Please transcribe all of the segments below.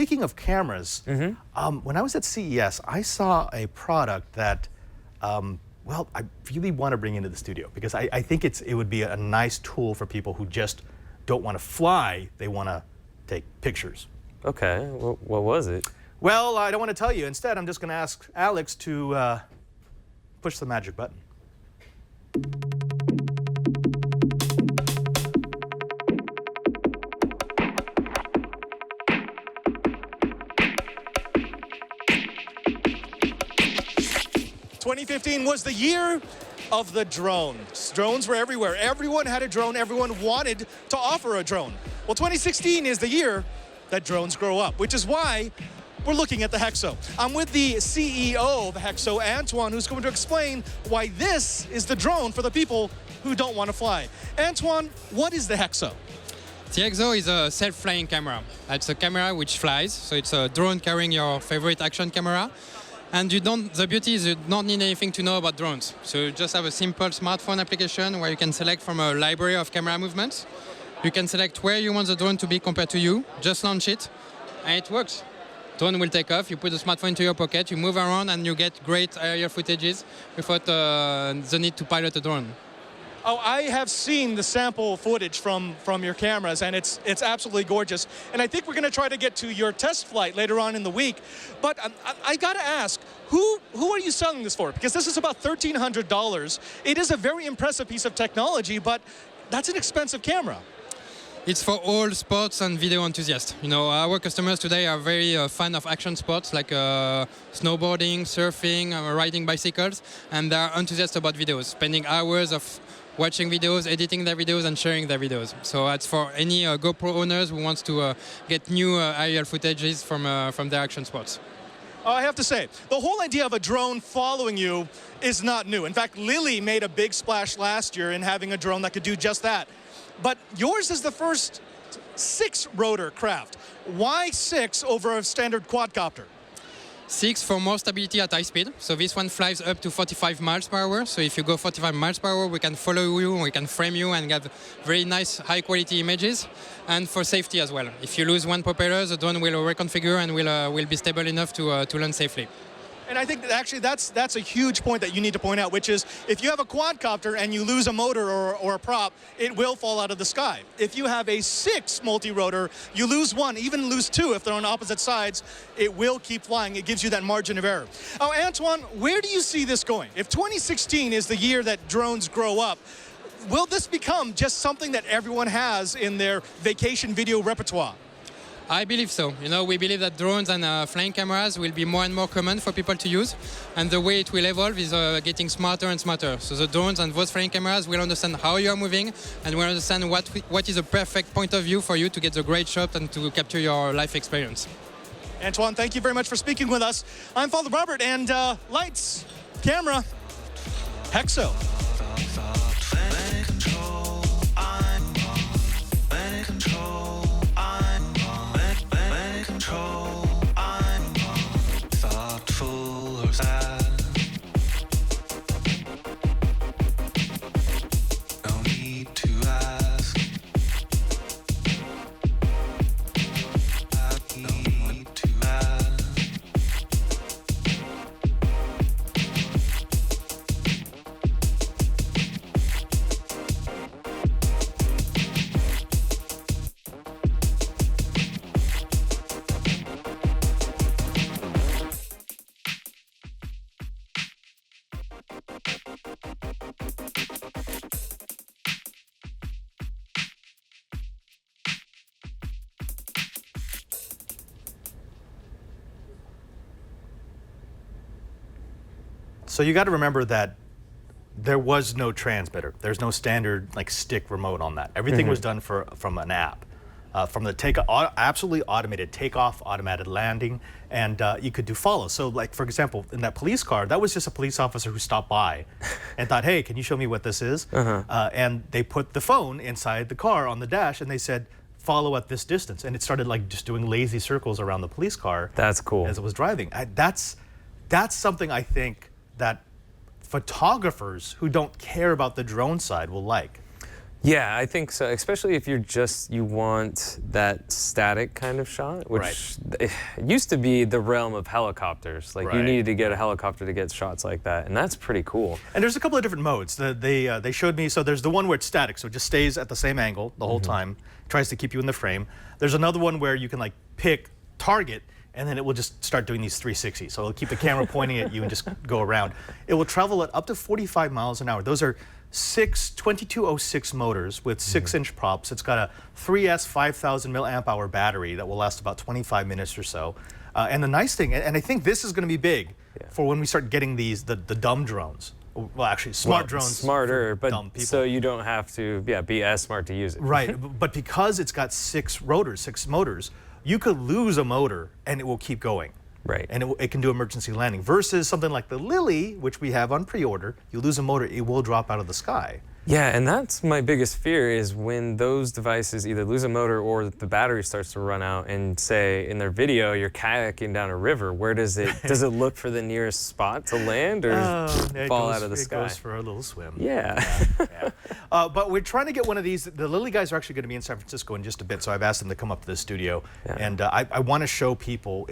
speaking of cameras, when I was at CES, I saw a product that, well, I really want to bring into the studio because I think it would be a nice tool for people who just don't want to fly, they want to take pictures. Okay, what was it? Well, I don't want to tell you. Instead, I'm just going to ask Alex to push the magic button. '2015 was the year of the drones. Drones were everywhere. Everyone had a drone. Everyone wanted to offer a drone. Well, 2016 is the year that drones grow up, which is why we're looking at the Hexo. I'm with the CEO of Hexo, Antoine, who's going to explain why this is the drone for the people who don't want to fly. Antoine, what is the Hexo? The Hexo is a self-flying camera. It's a camera which flies, so it's a drone carrying your favorite action camera. And the beauty is you don't need anything to know about drones. So you just have a simple smartphone application where you can select from a library of camera movements. You can select where you want the drone to be compared to you, just launch it, and it works. Drone will take off, you put the smartphone into your pocket, you move around, and you get great aerial footages without the need to pilot a drone. Oh, I have seen the sample footage from your cameras, and it's absolutely gorgeous. And I think we're going to try to get to your test flight later on in the week. But I got to ask, who are you selling this for? Because this is about $1,300. It is a very impressive piece of technology, but that's an expensive camera. It's for all sports and video enthusiasts. You know, our customers today are very fan of action sports like snowboarding, surfing, riding bicycles, and they are enthusiasts about videos, spending hours of watching videos, editing their videos, and sharing their videos. So it's for any GoPro owners who wants to get new aerial footages from their action sports. I have to say, the whole idea of a drone following you is not new. In fact, Lily made a big splash last year in having a drone that could do just that. But yours is the first 6-rotor craft. Why 6 over a standard quadcopter? 6 for more stability at high speed. So this one flies up to 45 miles per hour. So if you go 45 miles per hour, we can follow you, we can frame you and get very nice high quality images. And for safety as well. If you lose one propeller, the drone will reconfigure and will be stable enough to land safely. And I think that actually that's a huge point that you need to point out, which is if you have a quadcopter and you lose a motor or a prop, it will fall out of the sky. If you have a 6 multi-rotor, you lose one, even lose 2 if they're on opposite sides, it will keep flying. It gives you that margin of error. Oh, Antoine, where do you see this going? If 2016 is the year that drones grow up, will this become just something that everyone has in their vacation video repertoire? I believe so. You know, we believe that drones and flying cameras will be more and more common for people to use, and the way it will evolve is getting smarter and smarter. So the drones and those flying cameras will understand how you are moving, and will understand what is a perfect point of view for you to get the great shot and to capture your life experience. Antoine, thank you very much for speaking with us. I'm Father Robert, and lights, camera, Hexo. So you got to remember that there was no transmitter. There's no standard like stick remote on that. Everything was done from an app, from the absolutely automated takeoff, automated landing, and you could do follow. So like, for example, in that police car, that was just a police officer who stopped by and thought, hey, can you show me what this is? And they put the phone inside the car on the dash and they said, follow at this distance. And it started like just doing lazy circles around the police car. That's cool. As it was driving. That's something I think that photographers who don't care about the drone side will like. Yeah, I think so, especially if you want that static kind of shot, which it used to be the realm of helicopters. Like you needed to get a helicopter to get shots like that, and that's pretty cool. And there's a couple of different modes. They showed me, so there's the one where it's static, so it just stays at the same angle the whole time, tries to keep you in the frame. There's another one where you can like pick target, and then it will just start doing these 360. So it'll keep the camera pointing at you and just go around. It will travel at up to 45 miles an hour. Those are 2206 motors with 6-inch props. It's got a 3S 5,000 milliamp hour battery that will last about 25 minutes or so. And the nice thing, and I think this is going to be big for when we start getting these the dumb drones. Well, actually, smart drones. Smarter, but dumb people. so you don't have to be as smart to use it. Right, but because it's got 6 motors, you could lose a motor and it will keep going. Right. And it can do emergency landing versus something like the Lily, which we have on pre-order. You lose a motor, it will drop out of the sky. Yeah, and that's my biggest fear is when those devices either lose a motor or the battery starts to run out and say in their video you're kayaking down a river, where does it look for the nearest spot to land or fall out of the sky? It goes for a little swim. Yeah. But we're trying to get one of these. The Lily guys are actually going to be in San Francisco in just a bit, so I've asked them to come up to the studio. And I want to show people,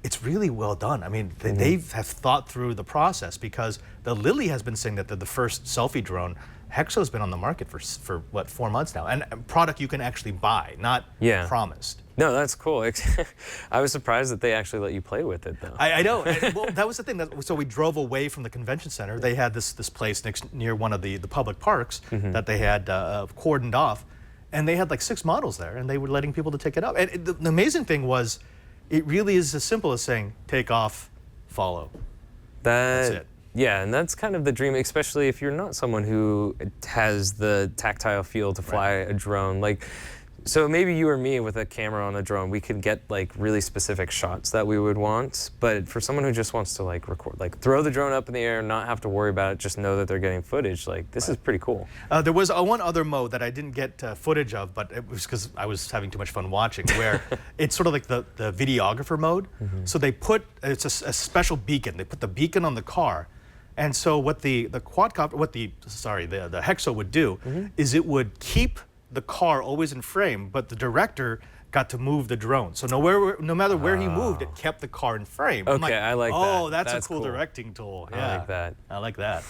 it's really well done. I mean, they have thought through the process because the Lily has been saying that they're the first selfie drone. Hexo's been on the market for what, 4 months now, and a product you can actually buy, not promised. No, that's cool. I was surprised that they actually let you play with it, though. I know. Well, that was the thing. So we drove away from the convention center. They had this place near one of the public parks that they had cordoned off, and they had like 6 models there, and they were letting people to take it up. And the amazing thing was, it really is as simple as saying, take off, follow. That's it. Yeah, and that's kind of the dream, especially if you're not someone who has the tactile feel to fly a drone. Like, so maybe you or me with a camera on a drone, we could get like really specific shots that we would want. But for someone who just wants to like record, like throw the drone up in the air, not have to worry about it, just know that they're getting footage. Like this is pretty cool. There was one other mode that I didn't get footage of, but it was because I was having too much fun watching. Where it's sort of like the videographer mode. So they put a special beacon. They put the beacon on the car. And so what the quadcopter, the Hexo would do is it would keep the car always in frame, but the director got to move the drone. So no matter where he moved, it kept the car in frame. Okay, I like that. Oh, that's a cool cool directing tool. Yeah. I like that. I like that.